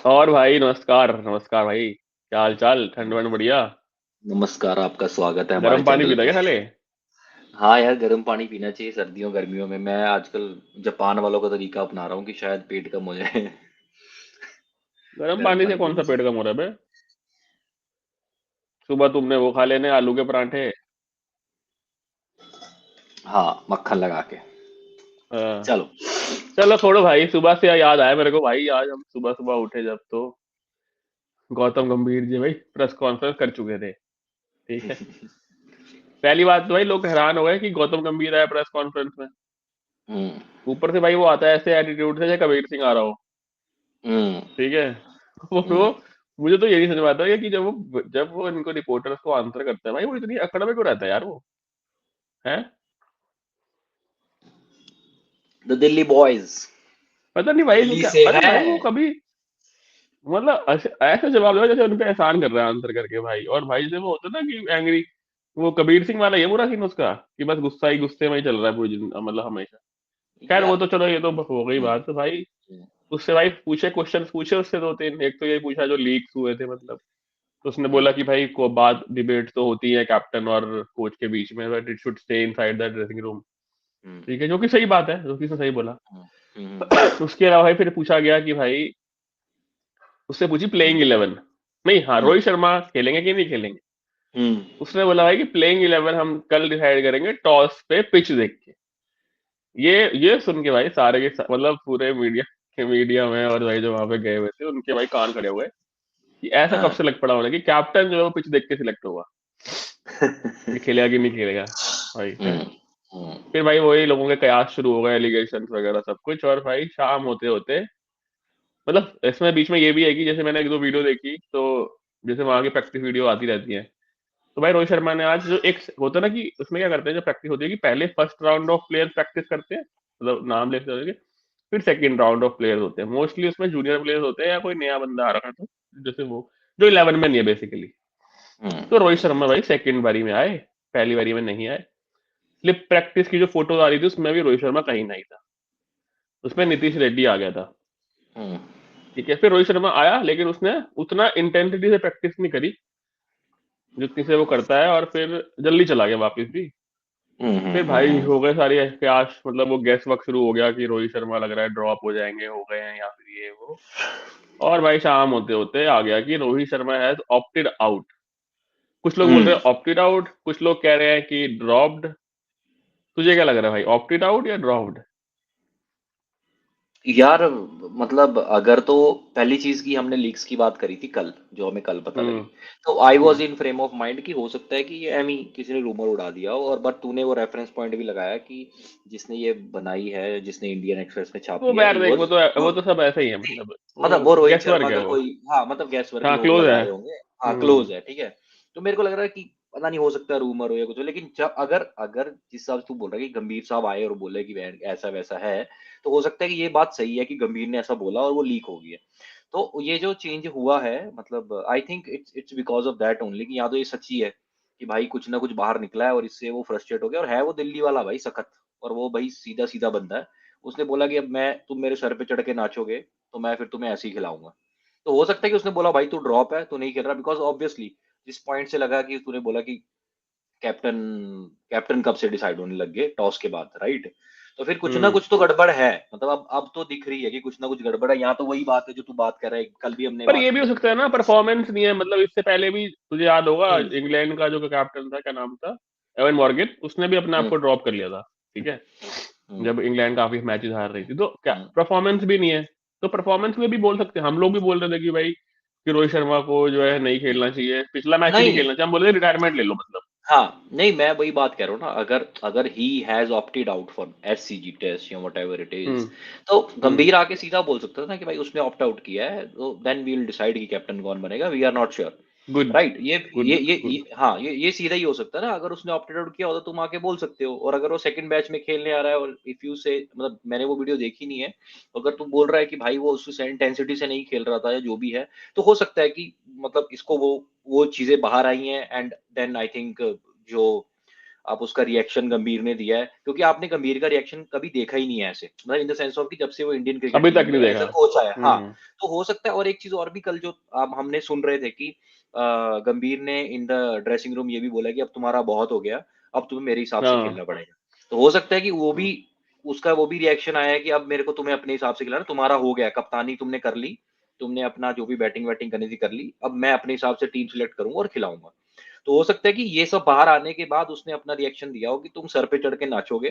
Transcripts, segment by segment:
और भाई नमस्कार नमस्कार भाई, क्या हाल चाल? ठंड वंड बढ़िया? नमस्कार, आपका स्वागत है हमारे गर्म पानी चैनल पीता पे। क्या साले? हाँ यार, गर्म पानी पीना चाहिए सर्दियों गर्मियों में। मैं आजकल जापान वालों का तरीका अपना रहा हूँ कि शायद पेट कम हो जाए। गर्म गर्म पानी से पानी कौन पीने सा से। पेट कम हो रहा है बे? सुबह तुमने वो खा लेने आलू के परांठे। हाँ, मक्खन लगा के। हाँ। चलो। चलो छोड़ो भाई, सुबह से याद आया मेरे को भाई, आज हम सुबह सुबह उठे जब तो गौतम गंभीर जी भाई प्रेस कॉन्फ्रेंस कर चुके थे। ठीक है। पहली बात तो भाई लोग हैरान हो गए कि गौतम गंभीर आया प्रेस कॉन्फ्रेंस में। हम्म। ऊपर से भाई वो आता है ऐसे एटीट्यूड से जैसे कबीर सिंह आ रहा हो। हम्म। ठीक है। वो हम्म। मुझे तो यही समझ में आता है कि जब वो इनको रिपोर्टर्स को आंसर करता है भाई, वो इतनी अकड़ में क्यों रहता है यार वो? है। The Delhi boys. पता नहीं भाई, वो दिल्ली क्या से पता नहीं है। भाई, वो कभी मतलब ऐसे जवाब दो जैसे उनपे एहसान कर रहा है आंसर करके भाई। और भाई जैसे वो होता है ना कि एंग्री, वो कबीर सिंह वाला ये बुरा सीन उसका कि बस गुस्सा ही गुस्से में ही चल रहा है पूरी मतलब हमेशा। खैर वो यार। तो चलो, ये तो हो गई हम्म। बात तो भाई। हम्म। उससे भाई पूछे क्वेश्चन पूछे उससे दो तीन। एक तो ये पूछा जो लीक्स हुए थे मतलब, तो उसने बोला हम्म। कि भाई को बात डिबेट तो होती है कैप्टन और कोच के बीच में, but it should stay inside the dressing room. Hmm. ठीक है, जो कि सही बात है, जो कि उसने सही बोला। हम्म। हम्म। उसके अलावा भाई फिर पूछा गया कि भाई, उससे पूछी प्लेइंग हम्म। 11। नहीं, हाँ, हम्म। रोहित शर्मा खेलेंगे कि नहीं खेलेंगे। हम्म। उसने बोला भाई कि प्लेइंग 11 हम कल डिसाइड करेंगे टॉस पे पिच देख के। ये सुन के भाई सारे मतलब पूरे मीडिया में और भाई जो वहां पे गए हुए थे उनके भाई कान खड़े हुए कि ऐसा कब हाँ। से लग पड़ा होना कि कैप्टन जो है वो पिच देख के सिलेक्ट होगा कि खेलेगा कि नहीं खेलेगा भाई। है। हम्म। हम्म। फिर भाई वही लोगों के कयास शुरू हो गए, एलिगेशन वगैरह सब कुछ। और भाई शाम होते होते मतलब इसमें बीच में ये भी है कि जैसे मैंने एक दो वीडियो देखी तो, जैसे वहां की प्रैक्टिस वीडियो आती रहती है, तो भाई रोहित शर्मा ने आज जो एक होता है ना कि उसमें क्या करते हैं, जो प्रैक्टिस होती है कि पहले first round of player practice करते हैं, मतलब नाम लेते हैं, फिर सेकंड राउंड ऑफ प्लेयर्स होते हैं। मोस्टली उसमें जूनियर प्लेयर्स होते हैं या कोई नया बंदा आ रखा था, जैसे वो जो 11 में नहीं है बेसिकली। हम्म। तो रोहित शर्मा भाई सेकंड बारी में आए, पहली बारी में नहीं आए। स्लिप प्रैक्टिस की जो फोटो आ रही थी उसमें भी रोहित शर्मा कहीं नहीं था, उसमें नीतीश रेड्डी आ गया था। हम्म। ठीक है, फिर रोहित शर्मा आया लेकिन उसने उतना इंटेंसिटी से प्रैक्टिस नहीं करी जितनी से वो करता है, और फिर जल्दी चला गया वापस भी। हम्म। फिर भाई हो गए सारी कयास, मतलब वो गैस वर्क शुरू हो गया कि रोहित शर्मा लग रहा है ड्रॉप हो जाएंगे, हो गए हैं या फिर ये वो। और भाई शाम होते होते आ गया कि Rohit Sharma has opted out. कुछ लोग बोल रहे हम्म। हैं ऑप्टेड आउट, कुछ लोग कह रहे हैं कि ड्रॉप्ड। तुझे क्या लग रहा है भाई, ऑप्टेड आउट या ड्रॉप्ड? यार, मतलब अगर तो पहली चीज की हमने लीक्स की बात करी थी कल, जो हमें कल पता लगी। हम्म। तो I was hmm. In frame of mind कि हो सकता है कि ये एमी किसी ने रूमर उड़ा दिया हो। और बट तूने वो रेफरेंस पॉइंट भी लगाया कि जिसने ये बनाई है, जिसने इंडियन एक्सप्रेस में वो छापी है, यार ही देख, वॉज वो तो सब ऐसे ही है, मतलब मतलब वो वो रोहित गेस वर्क शर्मा है का वो। कोई, हाँ मतलब गैस वर्क हाँ, लोग क्लोज लगा है। रहे होंगे। हाँ, हम्म। क्लोज है, ठीक है। तो मेरे को लग रहा है कि पता नहीं, हो सकता है रूमर हो या कुछ हो, लेकिन जब अगर अगर जिस हिसाब से तू बोल रहा है कि गंभीर साहब आए और बोले कि ऐसा वैसा है, तो हो सकता है कि ये बात सही है कि गंभीर ने ऐसा बोला और वो लीक हो गई है। तो ये जो चेंज हुआ है, मतलब I think it's because of that only, कि या तो ये सच्ची है कि भाई कुछ ना कुछ बाहर निकला है और इससे वो फ्रस्ट्रेट हो गया। और है वो दिल्ली वाला भाई सखत, और वो भाई सीधा सीधा बंदा है। उसने बोला कि अब मैं, तुम मेरे सर पे चढ़ के नाचोगे तो मैं फिर तुम्हें ऐसे ही खिलाऊंगा। तो हो सकता है कि उसने बोला भाई तू ड्रॉप है, तू नहीं खेल रहा, बिकॉज ऑब्वियसली जिस पॉइंट से लगा कि तूने बोला कि कैप्टन कैप्टन कब से डिसाइड होने लग गए टॉस के बाद, राइट? तो फिर कुछ ना हम्म। कुछ तो गड़बड़ है। मतलब अब तो दिख रही है कि कुछ ना कुछ गड़बड़ है। यहाँ तो वही बात है जो तू बात कर रहा है, कल भी हमने पर बात ये भी की हो थी। सकता है ना, परफॉर्मेंस नहीं है, मतलब इससे पहले भी तुझे याद होगा हम्म। इंग्लैंड का जो कैप्टन था, क्या नाम था, एवन मॉर्गन, उसने भी अपने आप हम्म। को ड्रॉप कर लिया था। ठीक है, हम्म। जब इंग्लैंड काफी मैचेस हार रही थी, तो क्या हम्म। परफॉर्मेंस भी नहीं है? तो परफॉर्मेंस में भी बोल सकते हैं, हम लोग भी बोल रहे थे कि भाई कि रोहित शर्मा को जो है नहीं खेलना चाहिए, पिछला मैच ही नहीं नहीं। खेलना चाहिए, हम बोले रिटायरमेंट ले लो मतलब। हाँ, नहीं, मैं वही बात कह रहा हूँ ना। अगर अगर he has opted out for SCG test या व्हाटएवर इट हम्म। इज, तो हम्म। गंभीर आके सीधा बोल सकता था ना कि भाई उसने ऑप्ट आउट किया है, तो देन वी विल डिसाइड कि कैप्टन कौन बनेगा, we are not sure. Good. Right? Good. Good. हाँ, ये सीधा ही हो सकता है ना। अगर उसने ऑप्टेड आउट किया हो तो तुम आके बोल सकते हो। और अगर वो सेकंड बैच में खेलने आ रहा है, और इफ यू से, मतलब मैंने वो वीडियो देखी नहीं है, तो अगर तुम बोल रहा है कि भाई वो उस इंटेंसिटी से नहीं खेल रहा था या जो भी है, तो हो सकता है कि मतलब इसको वो चीजें बाहर आई हैं। एंड देन आई थिंक जो आप उसका रिएक्शन गंभीर ने दिया है, क्योंकि आपने गंभीर का रिएक्शन कभी देखा ही नहीं है ऐसे, मतलब इन द सेंस ऑफ कि जब से वो इंडियन क्रिकेट अभी टीम तक में नहीं एज़ देखा। अ कोच आया है। हाँ, हम्म। तो हो सकता है। और एक चीज़ और भी कल जो अब हमने सुन रहे थे कि गंभीर ने इन द ड्रेसिंग रूम ये भी बोला कि अब तुम्हारा बहुत हो गया, अब तुम्हें मेरे हिसाब से हाँ। खेलना पड़ेगा। तो हो सकता है कि वो भी उसका वो भी रिएक्शन आया है कि अब मेरे को तुम्हें अपने हिसाब से खिलाना, तुम्हारा हो गया, कप्तानी तुमने कर ली, तुमने अपना जो भी बैटिंग-वैटिंग करनी थी कर ली, अब मैं अपने हिसाब से टीम सिलेक्ट करूँगा और खिलाऊँगा। तो हो सकता है कि ये सब बाहर आने के बाद उसने अपना रिएक्शन दिया हो कि तुम सर पे चढ़ के नाचोगे,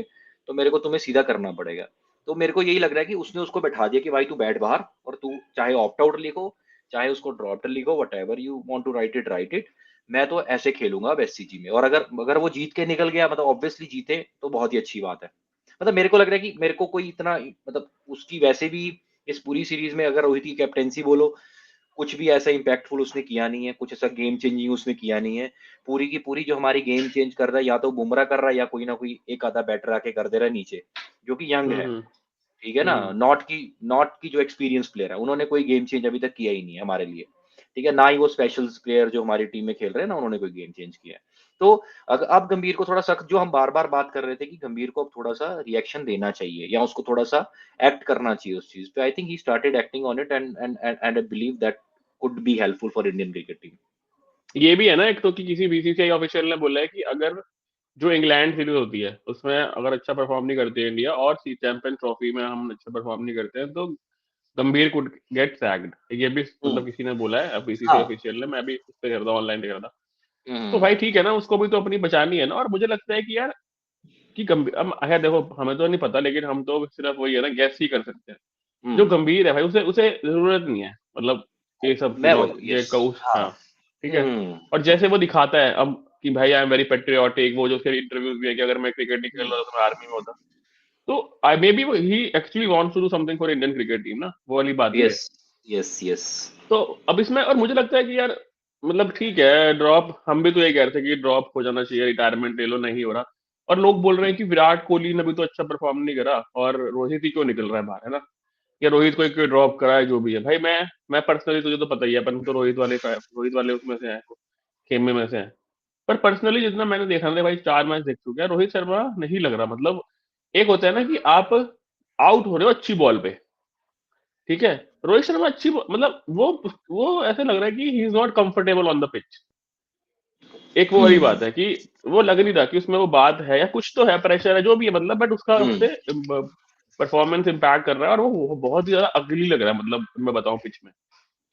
तो मेरे को तुम्हें सीधा करना पड़ेगा। तो मेरे को यही लग रहा है कि उसने उसको बैठा दिया कि भाई तू बैठ बाहर और तू चाहे ऑप्ट आउट लिखो, चाहे उसको ड्रॉप्ड लिखो, whatever you want to write it. मैं तो ऐसे खेलूँगा अब एससीजी में। और अगर अगर वो जीत के निकल गया, मतलब ऑब्वियसली जीते तो बहुत ही अच्छी बात है। मतलब मेरे को लग रहा है कि मेरे को कोई इतना मतलब उसकी वैसे भी इस पूरी सीरीज़ में अगर रोहित की कैप्टेंसी बोलो, कुछ भी ऐसा इम्पैक्टफुल उसने किया नहीं है, कुछ ऐसा गेम चेंजिंग उसने किया नहीं है। पूरी की पूरी जो हमारी गेम चेंज कर रहा है, या तो बुमराह कर रहा है या कोई ना कोई एक आधा बैटर आके कर दे रहा है नीचे, जो कि यंग है, हम्म। ठीक है ना? हम्म। नॉट की जो एक्सपीरियंस प्लेयर है, उन्होंने कोई गेम चेंज अभी तक किया ही नहीं है हमारे लिए, ठीक है? ना ही वो स्पेशल्स प्लेयर जो हमारी टीम में खेल रहे हैं ना, उन्होंने कोई गेम चेंज किया है। तो अब गंभीर को थोड़ा सख्त, जो हम बार-बार बात कर रहे थे कि गंभीर को अब थोड़ा-सा रिएक्शन देना चाहिए या उसको थोड़ा-सा एक्ट करना चाहिए उस चीज़ पे। I think he started acting on it and I believe that could be helpful for Indian cricket team. ये भी है ना एक तो कि किसी बीसीसीआई ऑफिशियल ने बोला है कि अगर जो इंग्लैंड सीरीज होती है उसमें अगर अच्छा परफॉर्म नहीं करती है इंडिया और सी चैंपियन ट्रॉफी में हम अच्छा परफॉर्म नहीं करते हैं तो गंभीर कुड गेट सैग्ड। ये भी हुँ, मतलब किसी ने बोला है बीसीसीआई हाँ। ऑफिशियल ने, मैं भी उस पर कर रहा ऑनलाइन देख रहा था। तो हुँ, भाई ठीक है ना, उसको भी तो अपनी बचानी है ना। और मुझे लगता है कि यार कि गंभीर अब है, देखो हमें तो नहीं पता लेकिन हम तो सिर्फ वही है ना गैस ही कर सकते हैं। जो हुँ। गंभीर है भाई उसे उसे जरूरत नहीं है मतलब ये सब मैं जो वही ये यस। कऊस, हाँ। हाँ ठीक है। हुँ, और जैसे वो दिखाता है अब कि भाई आई एम वेरी पेट्रियोटिक, वो जो उसके इंटरव्यूज भी है कि अगर मैं क्रिकेट नहीं खेल हुँ। रहा तो मैं आर्मी में होता। तो I may be he actually wants to do something for Indian cricket team ना, वो वाली बात भी है। Yes, yes, yes. तो अब इसमें और मुझे लगता है कि यार मतलब ठीक है ड्रॉप, हम भी तो ये कह रहे थे कि ड्रॉप हो जाना चाहिए, रिटायरमेंट ले लो, नहीं हो रहा। और लोग बोल रहे हैं कि विराट कोहली ने भी तो अच्छा परफॉर्म नहीं करा और रोहित ही क्यों निकल रहा है बाहर, है ना। या रोहित को क्यों ड्रॉप करा है, जो भी है भाई। मैं पर्सनली, तुझे तो पता ही है, अपन तो रोहित वाले उसमें से हैं, खेमे में से हैं। पर पर्सनली जितना मैंने देखा ना भाई, 4 मैच देख चुके हैं, रोहित शर्मा नहीं लग रहा। मतलब एक होता है ना कि आप आउट हो रहे हो अच्छी बॉल पे, ठीक है। रोहित शर्मा मतलब वो ऐसे लग रहा है कि he is not comfortable on the pitch. एक वो वाली हुँ, बात है कि वो लग नहीं रहा कि उसमें वो बात है या कुछ तो है, प्रेशर है जो भी है मतलब, बट उसका हुँ, उससे परफॉर्मेंस इम्पैक्ट कर रहा है और वो बहुत ही ज्यादा अगली लग रहा है। मतलब मैं बताऊं पिच में,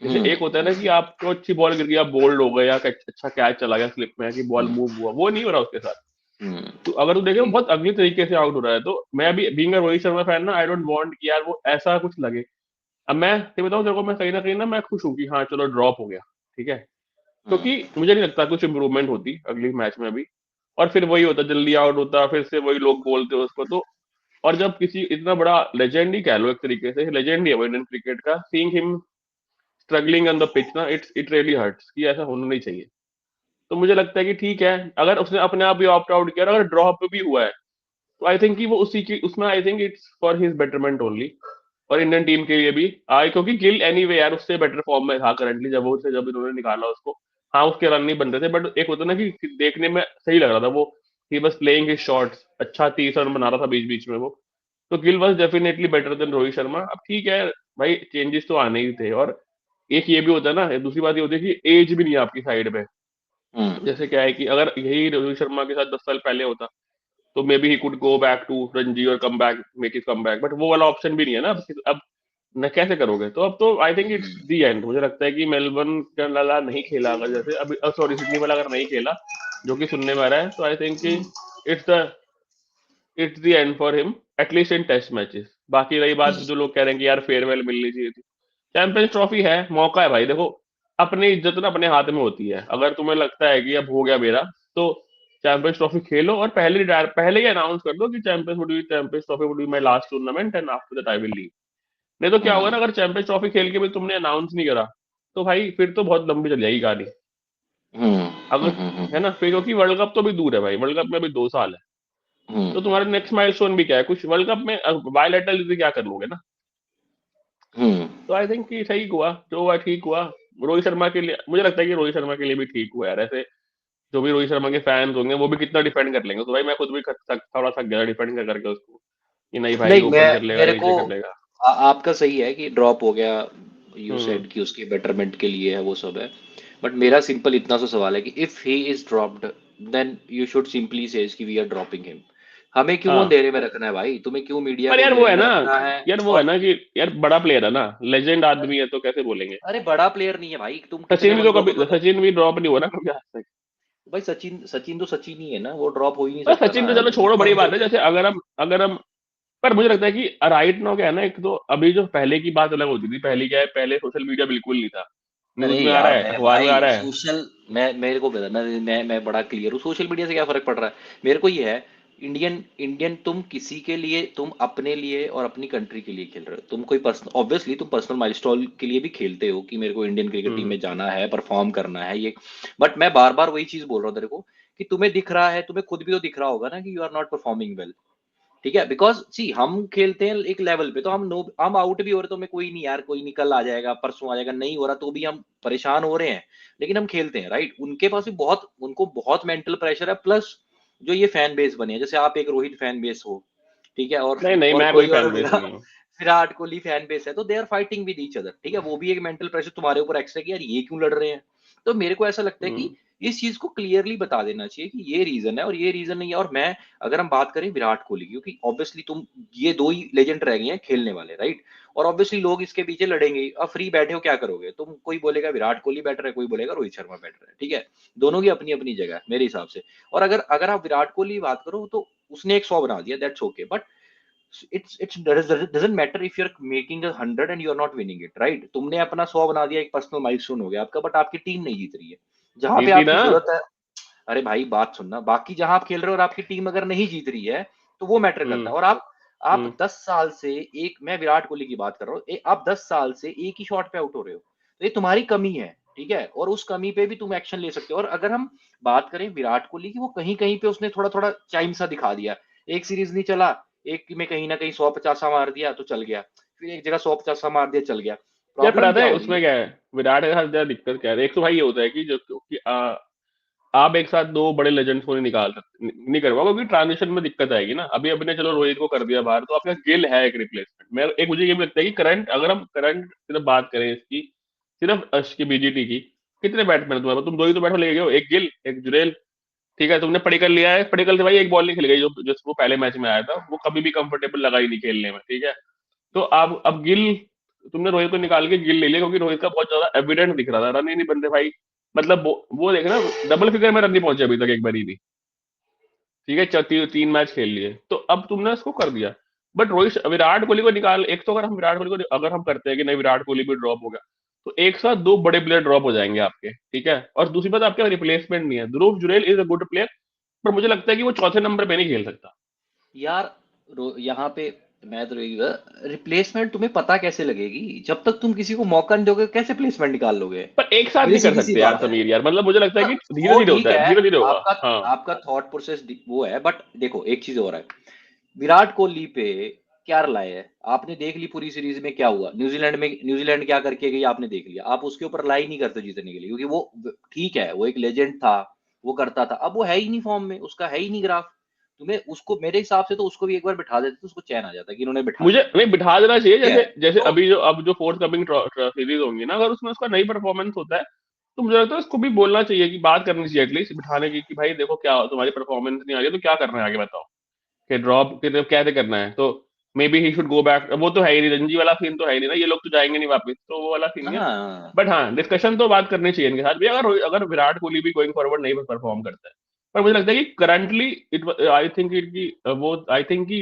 जैसे हुँ, एक होता है ना कि आपको अच्छी बॉल गिर गई, आप बोल्ड हो गए, या अच्छा कैच चला गया स्लिप में कि बॉल हुँ, मूव हुआ, वो नहीं हो रहा उसके साथ। हुँ। तो अगर तू देखे वो जी। बहुत अगली तरीके से आउट हो रहा है। तो मैं भी being a Rohit Sharma fan ना, आई डोंट वांट कि यार वो ऐसा कुछ लगे। अब मैं ते बताऊं तेरे को, मैं कहीं ना कहीं ना मैं खुश हूँ कि हाँ चलो ड्रॉप हो गया, ठीक है। हुँ, क्योंकि मुझे नहीं लगता कुछ इंप्रूवमेंट होती अगली मैच में भी। और फिर वही होता, जल्दी आउट होता, फिर से वही लोग बोलते उसको तो। और जब किसी इतना बड़ा लेजेंड ही कह लो, एक तरीके से लेजेंड ही है वो इंडियन क्रिकेट का, seeing him struggling on the pitch ना, इट रियली हर्ट्स कि ऐसा होना नहीं चाहिए। तो मुझे लगता है कि ठीक है, अगर उसने अपने आप भी ऑप्ट आउट किया और अगर ड्रॉप भी हुआ है तो आई थिंक कि वो उसी की उसमें, I think it's for his betterment only. और इंडियन टीम के लिए भी आई, क्योंकि गिल एनीवे यार उससे बेटर फॉर्म में था करंटली, जब इन्होंने निकाला उसको। हाँ उसके रन नहीं बन रहे थे, बट एक होता ना कि देखने में सही लग रहा था वो, ही बस प्लेइंग हिज शॉट्स, अच्छा 30 रन बना रहा था बीच बीच में वो। तो Gill was definitely better than Rohit Sharma. अब ठीक है भाई, चेंजेस तो आने ही थे। और एक ये भी होता है ना, दूसरी बात ये होती है कि एज भी नहीं है आपकी साइड पे। हुँ, जैसे क्या है कि अगर यही रोहित शर्मा के साथ 10 साल पहले होता तो may be he could go back to Ranji और come back, make his comeback, but वो वाला ऑप्शन भी नहीं है ना अब न कैसे करोगे। तो अब तो I think it's hmm, the and. मुझे लगता है कि मेलबर्न का वाला नहीं खेला अगर, जैसे अभी सॉरी सिडनी वाला अगर नहीं खेला, जो कि सुनने में आ रहा है, तो आई थिंक कि हुँ, it's the it's the end for him, at least in test matches. बाकी रही बात हुँ, जो लोग कह रहे हैं कि यार फेयरवेल मिलनी चाहिए थी, चैंपियंस ट्रॉफी है, मौका है भाई। देखो अपनी इज्जत ना अपने हाथ में होती है। अगर तुम्हें लगता है कि अब हो गया मेरा, तो चैंपियंस ट्रॉफी खेलो और पहले ही अनाउंस कर दो कि champions trophy would be my last tournament and after that I will leave. नहीं तो क्या होगा ना, हुँ, अगर चैंपियंस ट्रॉफी खेल के भी तुमने अनाउंस नहीं करा, तो भाई फिर तो बहुत लंबी चल जाएगी कहानी। हुँ, हुँ, अगर हुँ, है हुँ, ना, फिर क्योंकि वर्ल्ड कप तो भी दूर है भाई, वर्ल्ड कप में अभी 2 साल है। हुँ, तो तुम्हारे नेक्स्ट माइलस्टोन भी क्या है, कुछ वर्ल्ड कप में बायलैटरल क्या कर लोगे ना। हुँ, तो आई थिंक कि सही हुआ, जो हुआ ठीक हुआ। रोहित शर्मा के लिए मुझे लगता है कि रोहित शर्मा के लिए भी ठीक हुआ यार ऐसे। जो भी रोहित शर्मा के फैंस होंगे वो भी कितना डिफेंड कर लेंगे, तो भाई मैं खुद भी थोड़ा थक गया डिफेंड कर करके उसको, कि नहीं भाई नहीं, ऊपर मैं कर लेगा मेरे को नीचे कर लेगा। आपका सही है कि ड्रॉप हो गया, यू हम्म। सेड कि उसके बेटरमेंट के लिए है, वो सब है। बट मेरा सिंपल इतना सा सवाल है कि if he is dropped, then you should simply says कि वी आर ड्रॉपिंग हिम। हमें क्यों हाँ अंधेरे में रखना है भाई? तुम्हें क्यों मीडिया पर को यार वो अंधेरे है में ना, रखना है? यार वो है और ना कि यार बड़ा प्लेयर है ना, लेजेंड आदमी है, तो कैसे बोलेंगे। अरे बड़ा प्लेयर नहीं है भाई, तुम कितने सचिन भी तो बंदों कभी, को बता। सचिन भी ड्रॉप नहीं हुआ ना कभी आज तक। भाई सचिन सचिन तो सचिन ही है ना, वो ड्रॉप हो ही नहीं पर सकता सचिन ना। तो चलो छोड़ो, बड़ी बात है, अनफॉर्मेशन। जैसे अगर हम पर मुझे लगता है कि राइट नाउ क्या है ना, एक तो अभी जो पहले की बात अलग होती थी, पहले क्या है, पहले सोशल मीडिया बिल्कुल नहीं था, अरे न्यूज में आ रहा यार है, मैं अखबार में आ भाई रहा है। सोशल, मैं मेरे को पता, मैं बड़ा क्लियर हूँ सोशल मीडिया से क्या फर्क पड़ रहा है। मेरे को ये है, इंडियन इंडियन तुम किसी के लिए, तुम अपने लिए और अपनी कंट्री के लिए खेल रहे हो। तुम कोई पर्सनल, ऑब्वियसली तुम पर्सनल माइलस्टोन के लिए भी खेलते हो कि मेरे को इंडियन क्रिकेट टीम हम्म। में जाना है, परफॉर्म करना है ये। बट मैं बार बार वही चीज बोल रहा हूँ तेरे को, कि तुम्हें दिख रहा है, तुम्हें खुद भी तो दिख रहा होगा ना कि you are not performing well. ठीक है, बिकॉज सी हम खेलते हैं एक लेवल पे, तो हम नो, हम आउट भी हो रहे तो हमें कोई नहीं यार, कोई निकल आ जाएगा, परसों आ जाएगा, नहीं हो रहा तो भी हम परेशान हो रहे हैं, लेकिन हम खेलते हैं, राइट। उनके पास भी बहुत, उनको बहुत मेंटल प्रेशर है, प्लस जो ये फैन बेस बने हैं, जैसे आप एक रोहित फैन बेस हो, ठीक है, नहीं नहीं, और मैं कोई कोई और फैन बेस नहीं हूँ। विराट कोहली फैन बेस है, तो they are fighting with each other, ठीक है, वो भी एक मेंटल प्रेशर तुम्हारे ऊपर एक्स्ट्रा कि यार ये क्यों लड़ रहे हैं। तो मेरे को ऐसा लगता है कि हम्म। इस चीज को क्लियरली बता देना चाहिए कि ये रीजन है और ये रीजन नहीं है। और मैं, अगर हम बात करें विराट कोहली की, क्योंकि ऑब्वियसली तुम, ये दो ही लेजेंड रह गए हैं खेलने वाले, राइट। और ऑब्वियसली लोग इसके पीछे लड़ेंगे ही। अब फ्री बैठे हो क्या करोगे तुम, कोई बोलेगा विराट कोहली बेटर है, कोई बोलेगा रोहित शर्मा बेटर है, ठीक है। दोनों की अपनी अपनी जगह है मेरे हिसाब से। और अगर अगर आप विराट कोहली की बात करो तो उसने एक 100 बना दिया, that's okay, but it's doesn't matter if you're making 100 and you're not winning it, right। तुमने अपना 100 बना दिया, एक पर्सनल माइलस्टोन हो गया आपका, बट आपकी टीम नहीं जीत रही है जहां पे जीती आपकी ना। जरूरत है। अरे भाई बात सुनना, बाकी जहां आप खेल रहे हो और आपकी टीम अगर नहीं जीत रही है, तो वो मैटर करता हम्म। है। और आप हम्म। 10 साल से, एक, मैं विराट कोहली की बात कर रहा हूँ, आप 10 साल से एक ही शॉट पे आउट हो रहे हो, तो ये तुम्हारी कमी है, ठीक है। और उस कमी पे भी तुम एक्शन ले सकते हो। और अगर हम बात करें विराट कोहली की, वो कहीं कहीं पे उसने थोड़ा थोड़ा चाइम सा दिखा दिया। एक सीरीज नहीं चला, एक में कहीं ना कहीं 150 मार दिया तो चल गया, फिर एक जगह 150 मार दिया चल गया। यार प्रॉब्लम पता क्या है हो रही उसमें है? क्या है, विराट के साथ ज्यादा दिक्कत क्या है, एक तो भाई ये होता है कि जो कि आप एक साथ दो बड़े लेजेंड्स को नहीं निकाल सकते, नहीं करवा, क्योंकि ट्रांजिशन में दिक्कत आएगी ना। अभी अभी ने चलो रोहित को कर दिया बाहर, तो आपका गिल है एक रिप्लेसमेंट। मैं एक, मुझे ये भी लगता है कि करंट, अगर हम करंट सिर्फ बात करें इसकी, सिर्फ की बीजीटी की, कितने बैट्समैन तुम्हारे पास? तुम दो ही तो बैठो ले गए हो, एक गिल एक जुरेल, ठीक है। तुमने पडिक्कल लिया है, पडिक्कल से भाई एक बॉल नहीं खेल गई, जो जिसको पहले मैच में आया था, वो कभी भी कंफर्टेबल लगा ही नहीं खेलने में, ठीक है। तो अब गिल, तुमने रोहित को निकाल के गिल ले लिया, क्योंकि रोहित का बहुत ज्यादा एविडेंट दिख रहा था, रन ही नहीं बनते भाई। मतलब वो देखना, डबल फिगर में रन नहीं पहुंचे अभी तक एक बारी भी, ठीक है। तीन मैच खेल लिए, तो अब तुमने उसको कर दिया। बट विराट कोहली को निकाल, एक तो अगर हम विराट कोहली को अगर हम करते हैं कि नहीं विराट कोहली भी ड्रॉप हो गया, तो एक साथ दो बड़े प्लेयर ड्रॉप हो जाएंगे आपके, ठीक है। और दूसरी बात, आपके रिप्लेसमेंट नहीं है। Dhruv Jurel is a good player, पर मुझे लगता है कि वो चौथे नंबर पे नहीं खेल सकता। यार यहाँ पे मैं तो रिप्लेसमेंट तुम्हें पता कैसे लगेगी जब तक तुम किसी को मौका नहीं दोगे, कैसे प्लेसमेंट निकाल लोगे? पर एक साथ ये नहीं कर सीधी सी सकते यार बात है। समीर यार, मतलब मुझे लगता है हाँ, कि धीरे वो धीरे होता ठीक है, है, धीरे धीरे होगा। आपका हाँ। आपका थॉट प्रोसेस वो है, बट देखो एक चीज और है, विराट कोहली पे क्या लाए है आपने देख ली पूरी सीरीज में, क्या हुआ न्यूजीलैंड में, न्यूजीलैंड क्या करके गई आपने देख लिया। आप उसके ऊपर लाई नहीं करते जीतने के लिए, क्योंकि वो ठीक है, वो एक लेजेंड था, वो करता था, अब वो है ही नहीं फॉर्म में, उसका है ही नहीं ग्राफ। तुम्हें उसको, मेरे हिसाब से तो उसको भी एक बार बिठा देते तो उसको चैन आ जाता कि इन्होंने बिठा मुझे दिया, नहीं बिठा देना चाहिए, ठीक है। जैसे जैसे तो अभी जो अब जो फोर्थ कमिंग सीरीज होंगी ना, अगर उसमें उसका नई परफॉर्मेंस होता है, तो मुझे लगता है उसको भी बोलना चाहिए, कि बात करनी चाहिए एटलीस्ट बिठाने की, कि भाई देखो क्या तुम्हारी परफॉर्मेंस नहीं आ रही है, तो क्या करना है आगे बताओ, कि ड्रॉप कैसे करना है। तो may be he should go back, वो तो है ही नहीं, रणजी वाला सीन तो है ही नहीं ना, ये लोग तो जाएंगे नहीं वापस, तो वो वाला सीन नहीं है। हाँ बट हाँ, डिस्कशन तो बात करनी चाहिए इनके साथ भी, अगर अगर विराट कोहली भी गोइंग फॉरवर्ड नहीं परफॉर्म करता है। पर मुझे लगता है कि करंटली इट, आई थिंक कि वो, आई थिंक कि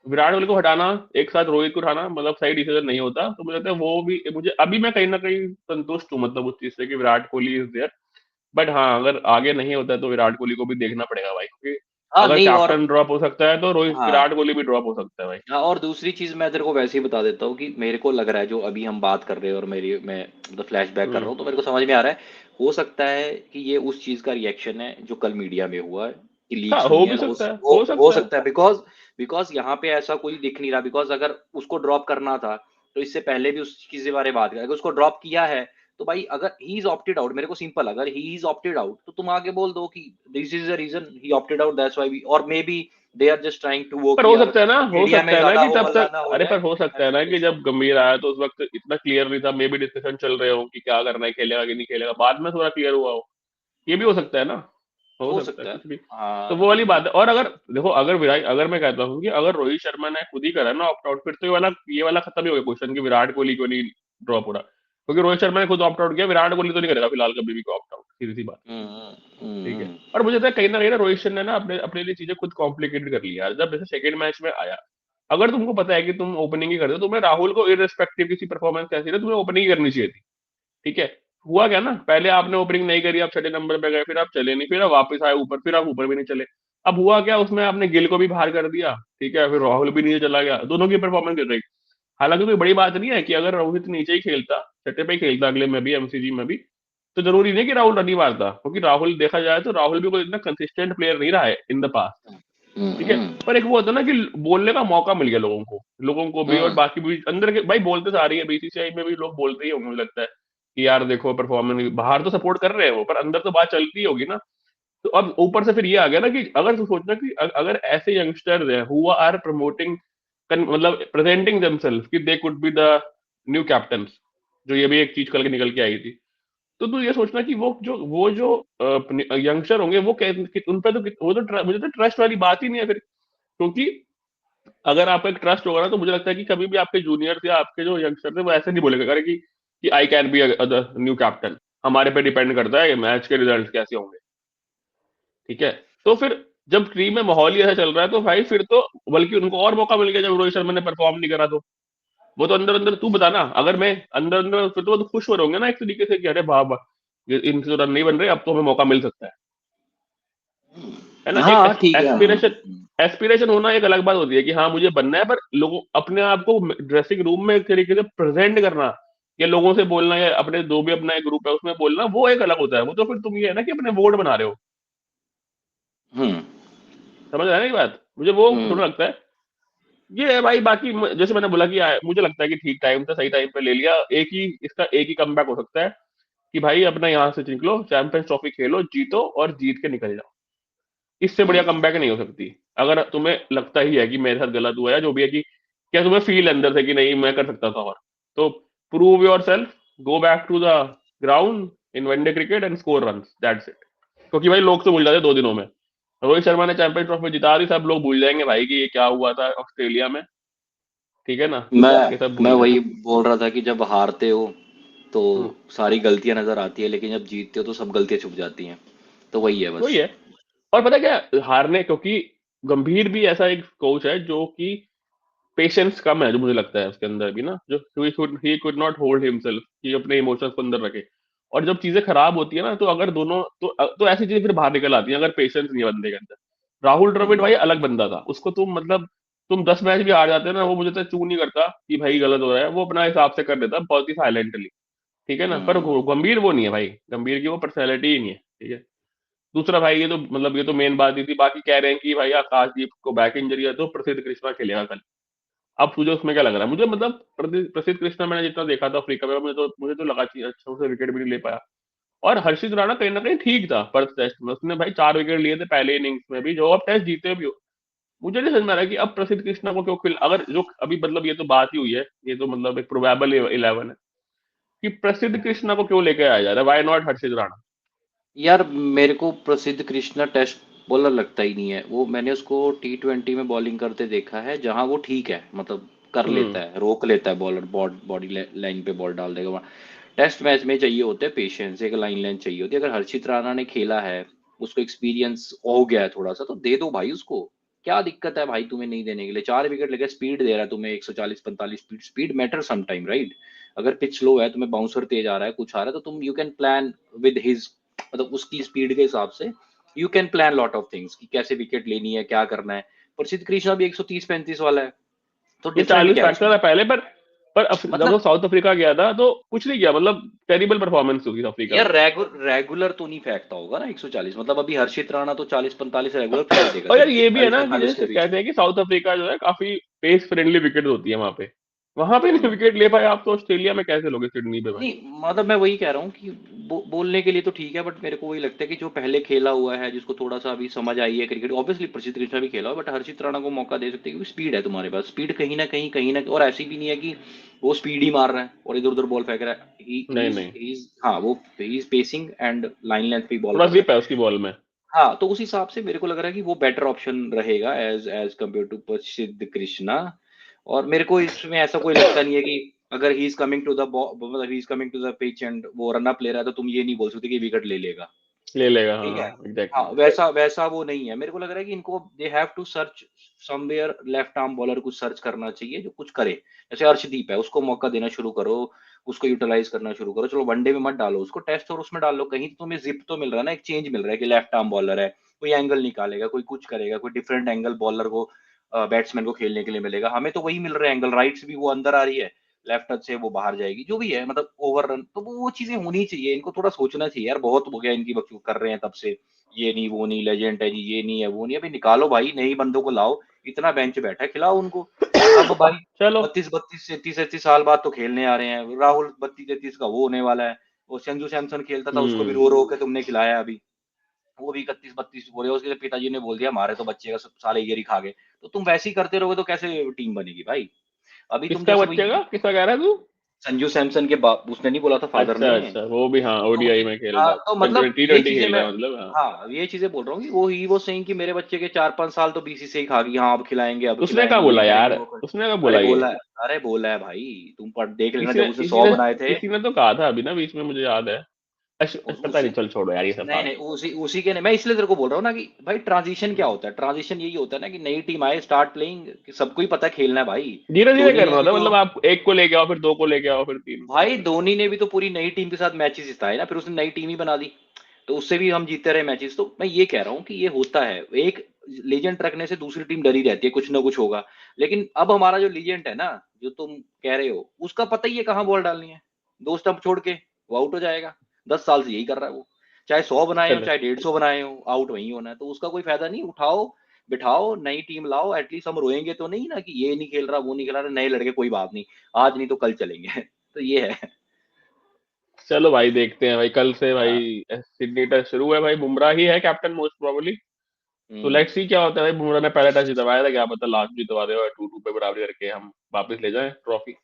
विराट कोहली को हटाना, एक साथ रोहित को उठाना, मतलब सही डिसीजन नहीं होता। तो मुझे लगता है वो भी, मुझे अभी मैं कहीं ना कहीं संतुष्ट हूँ, मतलब उस चीज से कि Virat Kohli is there. But हाँ, अगर आगे नहीं होता है तो विराट कोहली को भी देखना पड़ेगा भाई, क्योंकि हाँ, अगर नहीं और कैप्टन ड्रॉप हो सकता है, तो रोहित हाँ विराट कोहली भी ड्रॉप हो सकता है भाई। हाँ, और दूसरी चीज मैं तेरे को वैसे ही बता देता हूँ कि मेरे को लग रहा है, जो अभी हम बात कर रहे हैं और मैं मतलब फ्लैशबैक कर रहा हम्म। हूँ, तो मेरे को समझ में आ रहा है, हो सकता है कि ये उस चीज का रिएक्शन है जो कल मीडिया में हुआ है, कि हाँ, लीक्स हुई हो हैं। भी सकता है, हो हो हो सकता है। सकता है, बिकॉज बिकॉज यहाँ पे ऐसा कोई दिख नहीं रहा। बिकॉज अगर उसको ड्रॉप करना था तो इससे पहले भी उस चीज के बारे में बात करें, अगर उसको ड्रॉप किया है तो भाई अगर ही इज ऑप्टेड आउट, मेरे को सिंपल, अगर ही इज ऑप्टेड आउट तो तुम आगे बोल दो कि this is the reason he opted out, that's why we, और may be they are just trying to वो पर कि हो यार सकता है ना, हो इंडिया में सकता है ना ज्यादा कि हो तब हल्ला तक, ना हो अरे जाए, पर हो सकता है ऐसा ना कि कुछ जब तो। गंभीर आया तो उस वक्त इतना क्लियर नहीं था, मे बी डिस्कशन चल रहे हो कि क्या करना है, खेलेगा कि नहीं खेलेगा, बाद में थोड़ा क्लियर हुआ हो, ये भी हो सकता है ना, हो हो सकता है सकता है। कुछ भी। तो हाँ वो वाली ये बात है। और अगर देखो, अगर विराट, अगर मैं कहता हूँ कि अगर रोहित शर्मा ने खुद ही करा ना ऑप्ट आउट, फिर तो ये वाला खत्म ही हो गया क्वेश्चन कि विराट कोहली क्यों नहीं ड्रॉप हो रहा, क्योंकि रोहित शर्मा ने खुद ऑप्ट आउट किया, विराट कोहली तो नहीं करेगा फिलहाल कभी भी ऑप्ट आउट, सीधी सी बात। ठीक है। हम्म। और मुझे लगता है कहीं ना कहीं ना रोहित शर्मा ने ना अपने अपने लिए चीजें खुद कॉम्प्लिकेटेड कर लिया, जब जैसे सेकंड मैच में आया, अगर तुमको पता है कि तुम ओपनिंग ही कर रहे हो, तुम्हें राहुल को इररिस्पेक्टिव किसी परफॉर्मेंस कैसी रहे तुम्हें ओपनिंग ही करनी चाहिए थी। ठीक है। हुआ क्या ना, पहले आपने ओपनिंग नहीं करी, आप छठे नंबर पे गए, फिर आप चले नहीं, फिर आप वापस आए ऊपर, फिर आप ऊपर भी नहीं चले। अब हुआ क्या, उसमें आपने गिल को भी बाहर कर दिया, ठीक है, फिर राहुल भी नीचे चला गया, दोनों की परफॉर्मेंस गिर रही। हालांकि कोई बड़ी बात नहीं है कि अगर रोहित नीचे ही खेलता, छठे पे ही खेलता अगले में भी, एमसीजी में भी, तो जरूरी नहीं कि राहुल रन ही मारता, क्योंकि राहुल देखा जाए तो राहुल भी कोई इतना कंसिस्टेंट प्लेयर नहीं रहा है इन द पास्ट। ठीक है। हम्म। पर एक वो होता है ना कि बोलने का मौका मिल गया लोगों को भी, और हम्म। बाकी भी अंदर के भाई बोलते तो आ रही है, बीसीसीआई में भी लोग बोलते ही होंगे मुझे लगता है कि यार देखो परफॉर्मेंस, बाहर तो सपोर्ट कर रहे हैं वो, पर अंदर तो बात चलती होगी ना। तो अब ऊपर से फिर ये आ गया ना कि अगर तू सोचना कि अगर ऐसे यंगस्टर्स हैं हु आर प्रमोटिंग, मतलब प्रेजेंटिंग देमसेल्फ कि they could be the new captain, जो ये भी एक चीज कल के निकल के आई थी, तो तू ये सोचना कि वो जो यंगस्टर होंगे वो उन पर तो वो तो मुझे तो ट्रस्ट वाली बात ही नहीं है फिर, क्योंकि अगर आपका एक ट्रस्ट होगा ना, तो मुझे लगता है कि कभी भी आपके जूनियर्स या आपके जो यंगस्टर थे वो ऐसे नहीं बोलेगा अरे कि I can be new captain, हमारे पे डिपेंड करता है मैच के रिजल्ट कैसे होंगे। ठीक है। तो फिर जब टीम में माहौल ही ऐसा चल रहा है, तो भाई फिर तो बल्कि उनको और मौका मिल गया जब रोहित शर्मा ने परफॉर्म नहीं करा, तो वो तो अंदर अंदर तू बता ना, अगर मैं अंदर अंदर, फिर तो वो तो खुश हो रहे होंगे ना एक तरीके से कि अरे वाह वाह, इनसे तो रन नहीं बन रहे, अब तो हमें मौका मिल सकता है ना। एक हाँ ठीक है। एस्पिरेशन, एस्पिरेशन होना एक अलग बात होती है कि हाँ मुझे बनना है, पर लोगों अपने आप को ड्रेसिंग रूम में एक तरीके से प्रेजेंट करना, या लोगों से बोलना, या अपने जो भी अपना एक ग्रुप है उसमें बोलना, वो एक अलग होता है। वो तो फिर तुम ये है ना कि अपने वोट बना रहे हो, हम्म। समझ रहे हैं ना ये बात, मुझे वो हम्म। थोड़ा लगता है। ये है भाई, बाकी जैसे मैंने बोला कि मुझे लगता है कि ठीक टाइम था, सही टाइम पे ले लिया, एक ही कमबैक हो सकता है कि भाई अपना यहाँ से निकलो, चैंपियंस ट्रॉफी खेलो, जीतो और जीत के निकल जाओ, इससे बढ़िया हम्म। कमबैक नहीं हो सकती। अगर तुम्हें लगता ही है कि मेरे साथ गलत हुआ है, जो भी है, कि क्या तुम्हें फील अंदर से कि नहीं मैं कर सकता था, और तो prove yourself, go back to the ground in one day cricket and score run, that's it. क्योंकि भाई लोग तो भूल जाते 2 दिनों में, रोहित शर्मा ने चैंपियंस ट्रॉफी जिता दी, सब लोग भूल जाएंगे भाई कि ये क्या हुआ था ऑस्ट्रेलिया में। ठीक है ना, ये सब मैं भूल वही जाएंगे। बोल रहा था कि जब हारते हो तो हम्म। सारी गलतियां नजर आती है, लेकिन जब जीतते हो तो सब गलतियां छुप जाती हैं। तो वही है वही बस। है। और पता है क्या, हारने, क्योंकि गंभीर भी ऐसा एक कोच है जो कि पेशेंस कम है, जो मुझे लगता है उसके अंदर भी ना, जो he could not hold himself कि अपने इमोशंस को अंदर रखे। और जब चीजें खराब होती है ना, तो अगर दोनों तो ऐसी चीजें फिर बाहर निकल आती हैं, अगर पेशेंस नहीं है बंदे के अंदर। राहुल द्रविड़ हम्म। भाई अलग बंदा था, उसको तुम मतलब तुम 10 मैच भी हार जाते हैं ना, वो मुझे तो चू नहीं करता कि भाई गलत हो रहा है, वो अपना हिसाब से कर देता बहुत ही साइलेंटली। ठीक है ना। पर हम्म। गंभीर वो नहीं है भाई, गंभीर की वो पर्सनैलिटी ही नहीं है। ठीक है। दूसरा भाई, ये तो मतलब ये तो मेन बात ही थी, बाकी कह रहे हैं कि भाई आकाशदीप को बैक इंजरी है तो प्रसिद्ध कृष्णा खेलेगा कल। अब तुझे उसमें क्या लग रहा है, मुझे मतलब प्रसिद्ध कृष्णा मैंने जितना देखा था अफ्रीका में, मुझे तो लगा कि अच्छा उसे विकेट भी नहीं ले पाया। और हर्षित राणा कहीं ना कहीं ठीक था पर्थ टेस्ट में, उसने भाई 4 विकेट लिए थे पहले इनिंग्स में भी, जो अब टेस्ट जीते भी हो। मुझे नहीं समझ में आ रहा कि अब प्रसिद्ध कृष्णा को क्यों खिल, अगर जो अभी मतलब ये तो बात ही हुई है, ये तो मतलब एक प्रोबेबल 11 है कि प्रसिद्ध कृष्णा को क्यों लेके आया जा रहा है, वाई नॉट हर्षित राणा। यार मेरे को प्रसिद्ध कृष्णा टेस्ट बॉलर लगता ही नहीं है। वो मैंने उसको T20 में बॉलिंग करते देखा है, जहां वो ठीक है, मतलब कर लेता हम्म। है, रोक लेता है बॉलर, बॉडी लाइन पे बॉल डाल देगा वहाँ। टेस्ट मैच में चाहिए होते हैं पेशेंस, एक लाइन लाइन चाहिए होती है। अगर हर्षित राणा ने खेला है, उसको एक्सपीरियंस हो गया है थोड़ा सा, तो दे दो भाई उसको। क्या दिक्कत है भाई तुम्हें नहीं देने के लिए? 4 विकेट लेके स्पीड दे रहा है तुम्हें, 140-45 speed, speed matter some time, right? अगर पिच स्लो है, तुम्हें बाउंसर तेज आ रहा है, कुछ आ रहा है, तो तुम you can plan with his, मतलब उसकी स्पीड के हिसाब से you can plan lot of things कि कैसे विकेट लेनी है, क्या करना है। प्रसिद्ध कृष्णा भी 130-135 वाला है, तो ये डिफरेंट 40 क्या है फैक्टर था उसमें? पहले, पर जब वो मतलब साउथ अफ्रीका गया था तो कुछ नहीं किया, मतलब टेरिबल परफॉर्मेंस हुई अफ्रीका यार में। रेगुलर तो नहीं फेंकता होगा ना 140, मतलब अभी हर्षित राणा तो 40-45 रेगुलर फेंक देगा और यार सिर्फ ये भी है ना कि 40-45 के जैसे बीच कहते में। हैं कि साउथ अफ्रीका जो है काफी पेस फ्रेंडली विकेट होती है वहां पे, वहां पे नहीं विकेट ले पाए आप, तो ऑस्ट्रेलिया में कैसे लोगे सिडनी पे भाई? नहीं मतलब मैं वही कह रहा हूँ कि बोलने के लिए तो ठीक है, बट मेरे को वही लगता है कि जो पहले खेला हुआ है, जिसको थोड़ा सा अभी समझ आई है क्रिकेट, ऑब्वियसली प्रसिद्ध कृष्णा भी खेला हो, बट हर्षित राणा को मौका दे सकते हैं, क्योंकि स्पीड है तुम्हारे पास, स्पीड कहीं ना, और ऐसी भी नहीं है कि वो स्पीड ही मार रहा है और इधर उधर बॉल फेंक रहा है, नहीं नहीं, हाँ वो he is pacing and line length पे बॉल थोड़ा कर रहा जिप है। है उसकी बॉल में। हाँ, तो उस हिसाब से मेरे को लग रहा है कि वो बेटर ऑप्शन रहेगा एज एज कम्पेयर टू प्रसिद्ध कृष्णा। और मेरे को इसमें ऐसा कोई लगता नहीं है कि अगर he is coming to the मतलब he is coming to the pitch and वो रन अप ले रहा है, तो तुम ये नहीं बोल सकते कि विकेट ले लेगा। ले लेगा, ठीक है। हाँ हाँ, एग्जैक्टली। वैसा वैसा वो नहीं है। मेरे को लग रहा है कि इनको they have to search somewhere, left arm bowler कुछ सर्च करना चाहिए जो कुछ करे। जैसे अर्शदीप है, उसको मौका देना शुरू करो, उसको यूटिलाइज करना शुरू करो। चलो वनडे में मत डालो उसको, टेस्ट और उसमें डाल लो, कहीं तो तुम्हें जिप तो मिल रहा है ना, एक चेंज मिल रहा है कि लेफ्ट आर्म बॉलर है, कोई एंगल निकालेगा, कोई कुछ करेगा, कोई डिफरेंट एंगल बॉलर को बैट्समैन को खेलने के लिए मिलेगा। हमें तो वही मिल रहा है एंगल, राइट से भी वो अंदर आ रही है, लेफ्ट से वो बाहर जाएगी, जो भी है मतलब ओवर रन, तो वो चीजें होनी चाहिए। इनको थोड़ा सोचना चाहिए यार, बहुत हो गया इनकी बकचोद कर रहे हैं तब से, ये नहीं वो नहीं, लेजेंड है जी, ये नहीं है वो नहीं, अभी निकालो भाई, नई बंदों को लाओ, इतना बेंच बैठा है, खिलाओ उनको। अब भाई चलो। 32 33 साल बाद तो खेलने आ रहे हैं, राहुल 32 33 का वो होने वाला है, वो संजू सैमसन खेलता था, उसको भी रो रो के तुमने खिलाया अभी, वो भी 31 32 बोले, उसके पिताजी ने बोल दिया हमारे तो बच्चे का साले ईयर ही खा गए। तो तुम वैसे ही करते रहोगे तो कैसे टीम बनेगी भाई? अभी तुम किसका जैसे बच्चे वही का, किसका कह रहा है तू? संजू सैमसन के बाप, उसने नहीं बोला था फादर अच्छा ने। अच्छा, वो भी हाँ तो ओडीआई में खेल हाँ, रहा तो है, मतलब टी ये 20 चीजें खेल मैं, रहा है मतलब, हाँ। हाँ ये चीजें बोल रहा हूँ कि वो saying कि मेरे बच्चे के 4 5 साल तो बीसीसीआई खा गई, हाँ अब उसने कहा खिलाएंगे, ये बोला करेंगे यार, वो करेंगे। उसने कहा अरे बोला ये? बोला है, अरे बोला है भाई, तुम पढ़ देख लेना, किसी ने जब उसने किसी 100 ने बनाए थे। किसी ने तो कहा था अभी ना बीच में, मुझे याद है। पता उसी नहीं, चल छोड़ो यार ये सब नहीं बात। नहीं, उसी उसी के नहीं, मैं इसलिए तेरे को बोल रहा हूँ ना कि भाई ट्रांजिशन क्या होता है, ट्रांजिशन यही होता है ना कि नई टीम आए, स्टार्ट प्लेइंग, कि सबको ही पता है खेलना है भाई। धीरे धीरे धोनी ने करना भी था, तो, मतलब आप एक को लेके आओ, फिर दो को लेके आओ, फिर तीन को। भाई धोनी ने भी तो पूरी नई टीम के साथ मैचेस जिताए ना, फिर उसने नई टीम ही बना दी, तो उससे भी हम जीतते रहे मैचेस। तो मैं ये कह रहा हूँ कि ये होता है, एक लीजेंड रखने से दूसरी टीम डरी रहती है, कुछ ना कुछ होगा। लेकिन अब हमारा जो लीजेंड है ना, जो तुम कह रहे हो, उसका पता ही है कहाँ बॉल डालनी है, दो स्टंप छोड़ के वो आउट हो जाएगा। 10 साल से यही कर रहा है वो, चाहे 100 बनाए हो चलो। चाहे 150 बनाए हो, आउट वही होना है। तो उसका कोई फायदा नहीं, उठाओ बिठाओ नई टीम लाओ, एटलीस्ट हम रोएंगे तो नहीं ना कि ये नहीं खेल रहा वो नहीं खेल रहा, नए लड़के कोई बात नहीं, आज नहीं तो कल चलेंगे। तो ये है। चलो भाई देखते हैं भाई, कल से भाई हाँ। सिडनी टेस्ट शुरू है भाई, बुमराह ही है कैप्टन मोस्ट प्रोबेबली। तो हम्म। लेट्स सी क्या होता है भाई, बुमराह ने पहला टेस्ट जितवाया था, क्या पता लास्ट जितवा दे और 2-2 पे बराबरी करके हम वापस ले जाएं ट्रॉफी।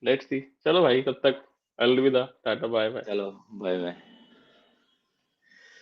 Let's see. चलो भाई, तब तक अलविदा, टाटा बाय बाय। चलो, बाय बाय।